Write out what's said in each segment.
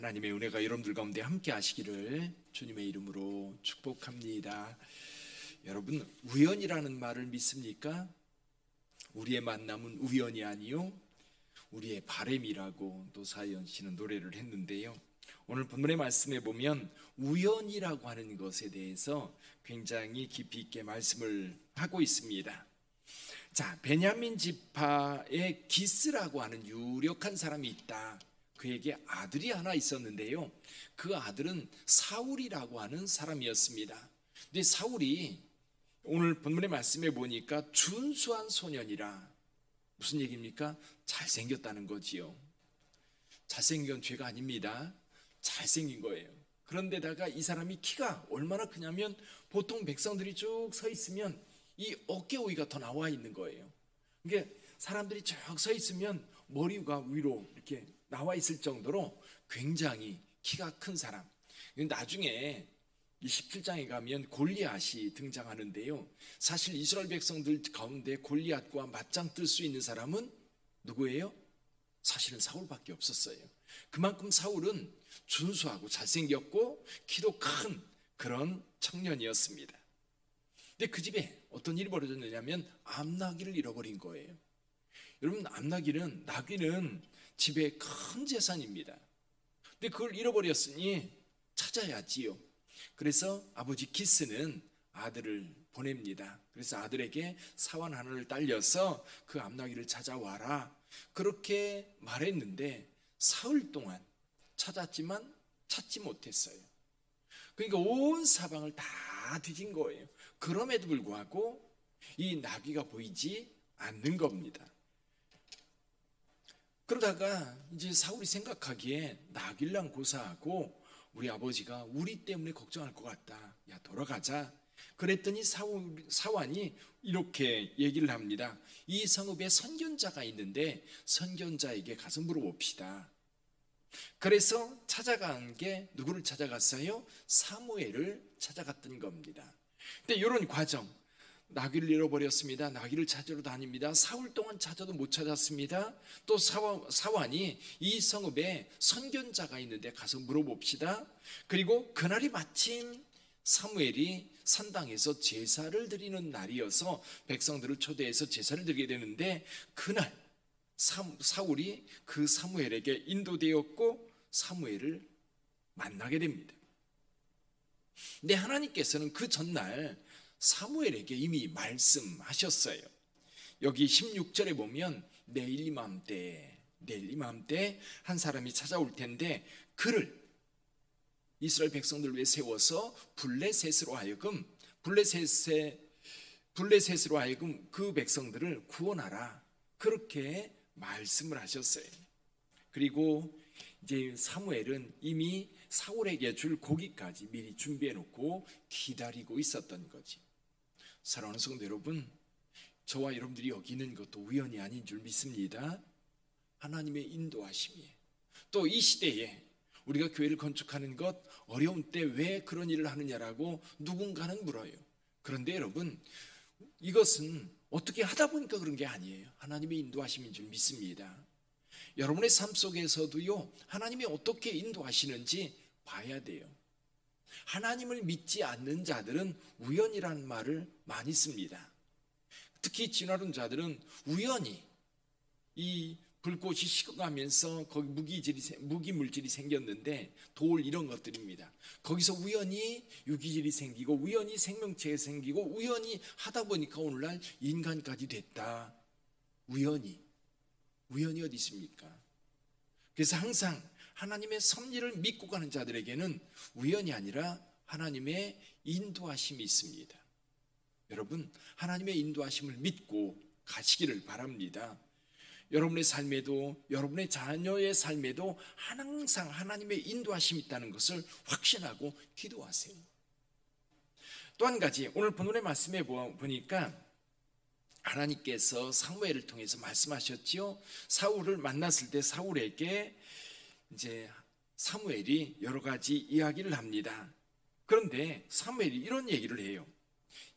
하나님의 은혜가 여러분들 가운데 함께 하시기를 주님의 이름으로 축복합니다. 여러분, 우연이라는 말을 믿습니까? 우리의 만남은 우연이 아니요 우리의 바램이라고 노사연 씨는 노래를 했는데요. 오늘 본문의 말씀에 보면 우연이라고 하는 것에 대해서 굉장히 깊이 있게 말씀을 하고 있습니다. 자, 베냐민 지파의 기스라고 하는 유력한 사람이 있다. 그에게 아들이 하나 있었는데요. 그 아들은 사울이라고 하는 사람이었습니다. 근데 사울이 오늘 본문의 말씀에 보니까 준수한 소년이라, 무슨 얘기입니까? 잘생겼다는 거지요. 잘생긴 건 죄가 아닙니다. 잘생긴 거예요. 그런데다가 이 사람이 키가 얼마나 크냐면 보통 백성들이 쭉 서 있으면 이 어깨 위가 더 나와 있는 거예요. 그러니까 사람들이 쭉 서 있으면 머리가 위로 이렇게 나와 있을 정도로 굉장히 키가 큰 사람. 나중에 이 17장에 가면 골리앗이 등장하는데요. 사실 이스라엘 백성들 가운데 골리앗과 맞짱 뜰 수 있는 사람은 누구예요? 사실은 사울밖에 없었어요. 그만큼 사울은 준수하고 잘생겼고 키도 큰 그런 청년이었습니다. 근데 그 집에 어떤 일이 벌어졌느냐면 암나귀를 잃어버린 거예요. 여러분, 나귀는 집의 큰 재산입니다. 근데 그걸 잃어버렸으니 찾아야지요. 그래서 아버지 기스는 아들을 보냅니다. 그래서 아들에게 사원 하나를 딸려서 그 암나귀를 찾아와라, 그렇게 말했는데 사흘 동안 찾았지만 찾지 못했어요. 그러니까 온 사방을 다 뒤진 거예요. 그럼에도 불구하고 이 나귀가 보이지 않는 겁니다. 그러다가 이제 사울이 생각하기에 나귀랑 고사하고 우리 아버지가 우리 때문에 걱정할 것 같다. 야, 돌아가자. 그랬더니 사환이 이렇게 얘기를 합니다. 이 성읍에 선견자가 있는데 선견자에게 가서 물어봅시다. 그래서 찾아간 게 누구를 찾아갔어요? 사무엘을 찾아갔던 겁니다. 근데 이런 과정, 나귀를 잃어버렸습니다. 나귀를 찾으러 다닙니다. 사흘 동안 찾아도 못 찾았습니다. 또 사환이 이 성읍에 선견자가 있는데 가서 물어봅시다. 그리고 그날이 마침 사무엘이 산당에서 제사를 드리는 날이어서 백성들을 초대해서 제사를 드리게 되는데, 그날 사울이 그 사무엘에게 인도되었고 사무엘을 만나게 됩니다. 근데 하나님께서는 그 전날 사무엘에게 이미 말씀하셨어요. 여기 16절에 보면 내일 이맘때 한 사람이 찾아올 텐데 그를 이스라엘 백성들 위해 세워서 블레셋으로 하여금 그 백성들을 구원하라, 그렇게 말씀을 하셨어요. 그리고 이제 사무엘은 이미 사울에게 줄 고기까지 미리 준비해 놓고 기다리고 있었던 거지. 사랑하는 성도 여러분, 저와 여러분들이 여기 있는 것도 우연이 아닌 줄 믿습니다. 하나님의 인도하심이에요. 또 이 시대에 우리가 교회를 건축하는 것 어려운 때 왜 그런 일을 하느냐라고 누군가는 물어요. 그런데 여러분, 이것은 어떻게 하다 보니까 그런 게 아니에요. 하나님의 인도하심인 줄 믿습니다. 여러분의 삶 속에서도요, 하나님이 어떻게 인도하시는지 봐야 돼요. 하나님을 믿지 않는 자들은 우연이라는 말을 많이 씁니다. 특히 진화론 자들은 우연히 이 불꽃이 식어가면서 거기 무기 물질이 생겼는데 돌 이런 것들입니다. 거기서 우연히 유기질이 생기고 우연히 생명체가 생기고 우연히 하다 보니까 오늘날 인간까지 됐다. 우연이 어디 있습니까? 그래서 항상 하나님의 섭리를 믿고 가는 자들에게는 우연이 아니라 하나님의 인도하심이 있습니다. 여러분, 하나님의 인도하심을 믿고 가시기를 바랍니다. 여러분의 삶에도, 여러분의 자녀의 삶에도 항상 하나님의 인도하심이 있다는 것을 확신하고 기도하세요. 또 한 가지, 오늘 본문의 말씀에 보니까 하나님께서 사무엘을 통해서 말씀하셨지요. 사울을 만났을 때 사울에게 이제 사무엘이 여러 가지 이야기를 합니다. 그런데 사무엘이 이런 얘기를 해요.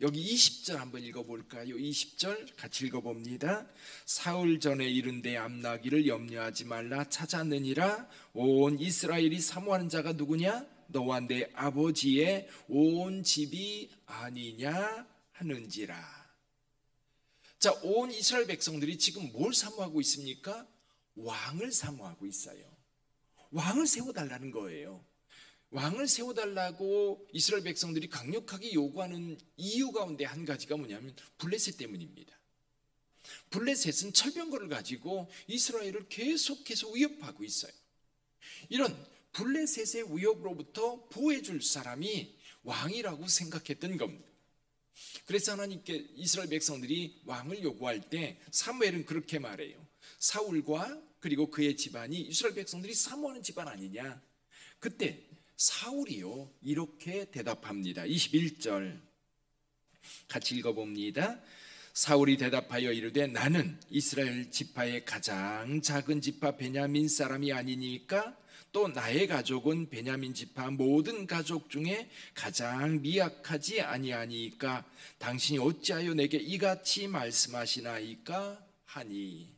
여기 20절 한번 읽어볼까요? 20절 같이 읽어봅니다. 사흘 전에 이른데 암나기를 염려하지 말라. 찾았느니라. 온 이스라엘이 사모하는 자가 누구냐? 너와 내 아버지의 온 집이 아니냐 하는지라. 자, 온 이스라엘 백성들이 지금 뭘 사모하고 있습니까? 왕을 사모하고 있어요. 왕을 세워달라는 거예요. 왕을 세워달라고 이스라엘 백성들이 강력하게 요구하는 이유 가운데 한 가지가 뭐냐면 블레셋 때문입니다. 블레셋은 철병거를 가지고 이스라엘을 계속해서 위협하고 있어요. 이런 블레셋의 위협으로부터 보호해줄 사람이 왕이라고 생각했던 겁니다. 그래서 하나님께 이스라엘 백성들이 왕을 요구할 때 사무엘은 그렇게 말해요. 사울과 그리고 그의 집안이 이스라엘 백성들이 사모하는 집안 아니냐. 그때 사울이요 이렇게 대답합니다. 21절 같이 읽어봅니다. 사울이 대답하여 이르되 나는 이스라엘 지파의 가장 작은 지파 베냐민 사람이 아니니까 또 나의 가족은 베냐민 지파 모든 가족 중에 가장 미약하지 아니하니까 당신이 어찌하여 내게 이같이 말씀하시나이까 하니.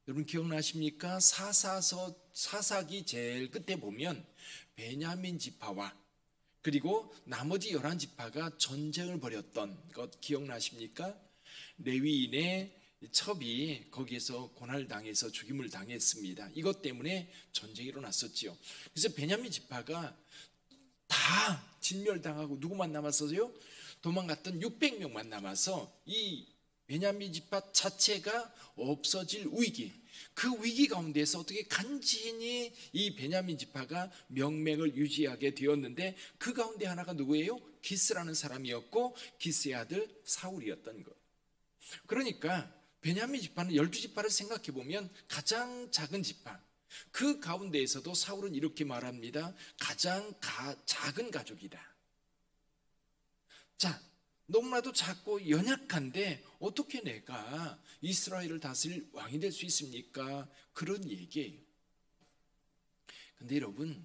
여러분 기억나십니까? 사사기 제일 끝에 보면 베냐민 지파와 그리고 나머지 11지파가 전쟁을 벌였던 것 기억나십니까? 레위인의 첩이 거기에서 고난당해서 죽임을 당했습니다. 이것 때문에 전쟁이 일어났었지요. 그래서 베냐민 지파가 다 진멸당하고 누구만 남았어요? 도망갔던 600명만 남아서 이 베냐민 지파 자체가 없어질 위기, 그 위기 가운데서 어떻게 간신히 이 베냐민 지파가 명맥을 유지하게 되었는데 그 가운데 하나가 누구예요? 기스라는 사람이었고 기스의 아들 사울이었던 것. 그러니까 베냐민 지파는 12지파를 생각해 보면 가장 작은 지파, 그 가운데에서도 사울은 이렇게 말합니다. 가장 작은 가족이다. 자, 너무나도 작고 연약한데 어떻게 내가 이스라엘을 다스릴 왕이 될 수 있습니까? 그런 얘기예요. 근데 여러분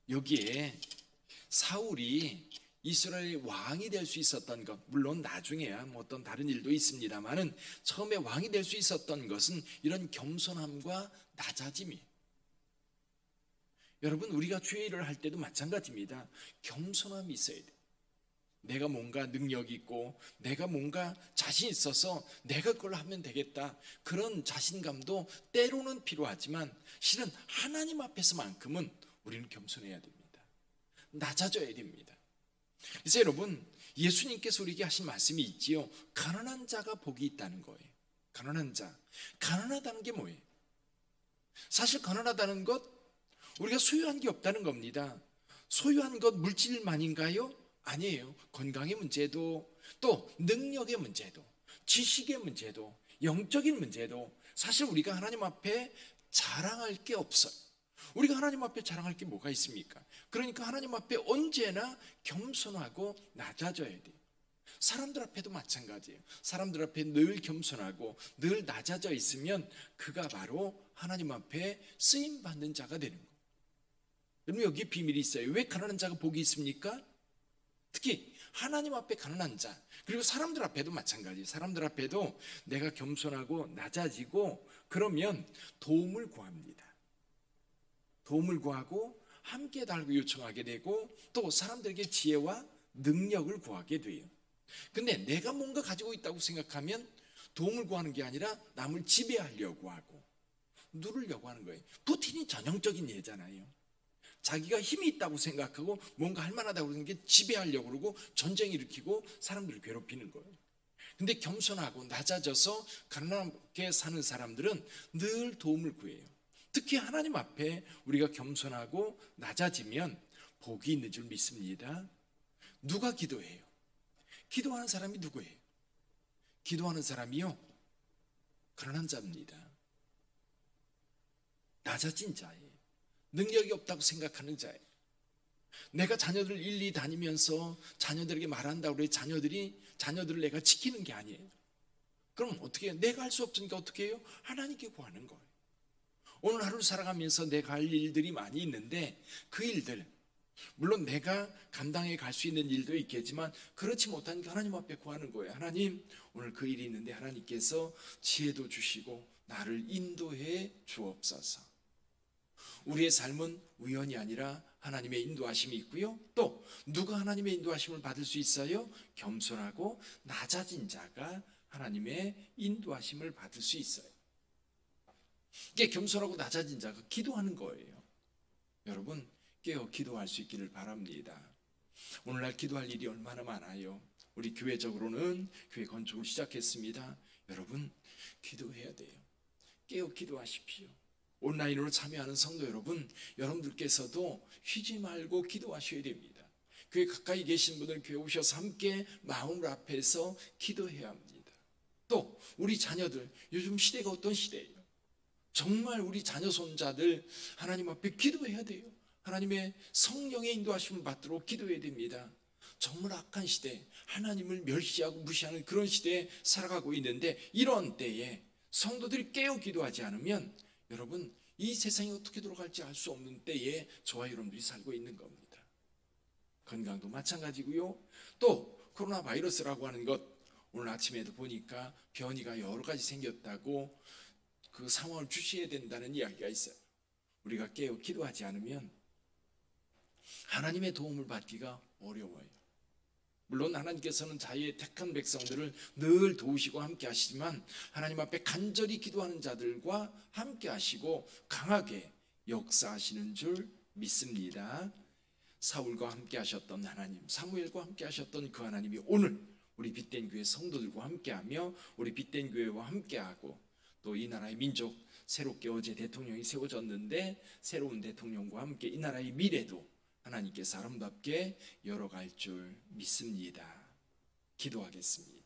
여기에 사울이 이스라엘 왕이 될 수 있었던 것, 물론 나중에야 뭐 어떤 다른 일도 있습니다만은 처음에 왕이 될 수 있었던 것은 이런 겸손함과 낮아짐이에요. 여러분 우리가 주의 일을 할 때도 마찬가지입니다. 겸손함이 있어야 돼요. 내가 뭔가 능력이 있고 내가 뭔가 자신 있어서 내가 그걸 하면 되겠다, 그런 자신감도 때로는 필요하지만 실은 하나님 앞에서만큼은 우리는 겸손해야 됩니다. 낮아져야 됩니다. 그래서 여러분 예수님께서 우리에게 하신 말씀이 있지요. 가난한 자가 복이 있다는 거예요. 가난한 자, 가난하다는 게 뭐예요? 사실 가난하다는 것 우리가 소유한 게 없다는 겁니다. 소유한 것 물질만인가요? 아니에요. 건강의 문제도 또 능력의 문제도 지식의 문제도 영적인 문제도 사실 우리가 하나님 앞에 자랑할 게 없어요. 우리가 하나님 앞에 자랑할 게 뭐가 있습니까? 그러니까 하나님 앞에 언제나 겸손하고 낮아져야 돼요. 사람들 앞에도 마찬가지예요. 사람들 앞에 늘 겸손하고 늘 낮아져 있으면 그가 바로 하나님 앞에 쓰임받는 자가 되는 거예요. 여러분 여기 비밀이 있어요. 왜 가난한 자가 복이 있습니까? 특히 하나님 앞에 가난한 자, 그리고 사람들 앞에도 마찬가지예요. 사람들 앞에도 내가 겸손하고 낮아지고 그러면 도움을 구합니다. 도움을 구하고 함께 달고 요청하게 되고 또 사람들에게 지혜와 능력을 구하게 돼요. 근데 내가 뭔가 가지고 있다고 생각하면 도움을 구하는 게 아니라 남을 지배하려고 하고 누르려고 하는 거예요. 푸틴이 전형적인 예잖아요. 자기가 힘이 있다고 생각하고 뭔가 할 만하다고 그러는 게 지배하려고 그러고 전쟁 일으키고 사람들을 괴롭히는 거예요. 근데 겸손하고 낮아져서 가난하게 사는 사람들은 늘 도움을 구해요. 특히 하나님 앞에 우리가 겸손하고 낮아지면 복이 있는 줄 믿습니다. 누가 기도해요? 기도하는 사람이 누구예요? 기도하는 사람이요, 가난한 자입니다. 낮아진 자예요. 능력이 없다고 생각하는 자예요. 내가 자녀들 일일이 다니면서 자녀들에게 말한다고 해서 자녀들을 내가 지키는 게 아니에요. 그럼 어떻게 해요? 내가 할 수 없으니까 어떻게 해요? 하나님께 구하는 거예요. 오늘 하루를 살아가면서 내가 할 일들이 많이 있는데 그 일들, 물론 내가 감당해 갈 수 있는 일도 있겠지만 그렇지 못하니까 하나님 앞에 구하는 거예요. 하나님, 오늘 그 일이 있는데 하나님께서 지혜도 주시고 나를 인도해 주옵소서. 우리의 삶은 우연이 아니라 하나님의 인도하심이 있고요. 또 누가 하나님의 인도하심을 받을 수 있어요? 겸손하고 낮아진 자가 하나님의 인도하심을 받을 수 있어요. 이게 겸손하고 낮아진 자가 기도하는 거예요. 여러분, 깨어 기도할 수 있기를 바랍니다. 오늘날 기도할 일이 얼마나 많아요. 우리 교회적으로는 교회 건축을 시작했습니다. 여러분, 기도해야 돼요. 깨어 기도하십시오. 온라인으로 참여하는 성도 여러분, 여러분들께서도 쉬지 말고 기도하셔야 됩니다. 교회 가까이 계신 분들 교회 오셔서 함께 마음을 앞에서 기도해야 합니다. 또 우리 자녀들, 요즘 시대가 어떤 시대예요? 정말 우리 자녀 손자들 하나님 앞에 기도해야 돼요. 하나님의 성령의 인도하심을 받도록 기도해야 됩니다. 정말 악한 시대, 하나님을 멸시하고 무시하는 그런 시대에 살아가고 있는데, 이런 때에 성도들이 깨어 기도하지 않으면 여러분, 이 세상이 어떻게 돌아갈지 알 수 없는 때에 저와 여러분들이 살고 있는 겁니다. 건강도 마찬가지고요. 또 코로나 바이러스라고 하는 것, 오늘 아침에도 보니까 변이가 여러 가지 생겼다고 그 상황을 주시해야 된다는 이야기가 있어요. 우리가 깨어 기도하지 않으면 하나님의 도움을 받기가 어려워요. 물론 하나님께서는 자기의 택한 백성들을 늘 도우시고 함께 하시지만 하나님 앞에 간절히 기도하는 자들과 함께 하시고 강하게 역사하시는 줄 믿습니다. 사울과 함께 하셨던 하나님, 사무엘과 함께 하셨던 그 하나님이 오늘 우리 빛된 교회 성도들과 함께하며 우리 빛된 교회와 함께하고 또 이 나라의 민족, 새롭게 어제 대통령이 세워졌는데 새로운 대통령과 함께 이 나라의 미래도 하나님께서 아름답게 열어갈 줄 믿습니다. 기도하겠습니다.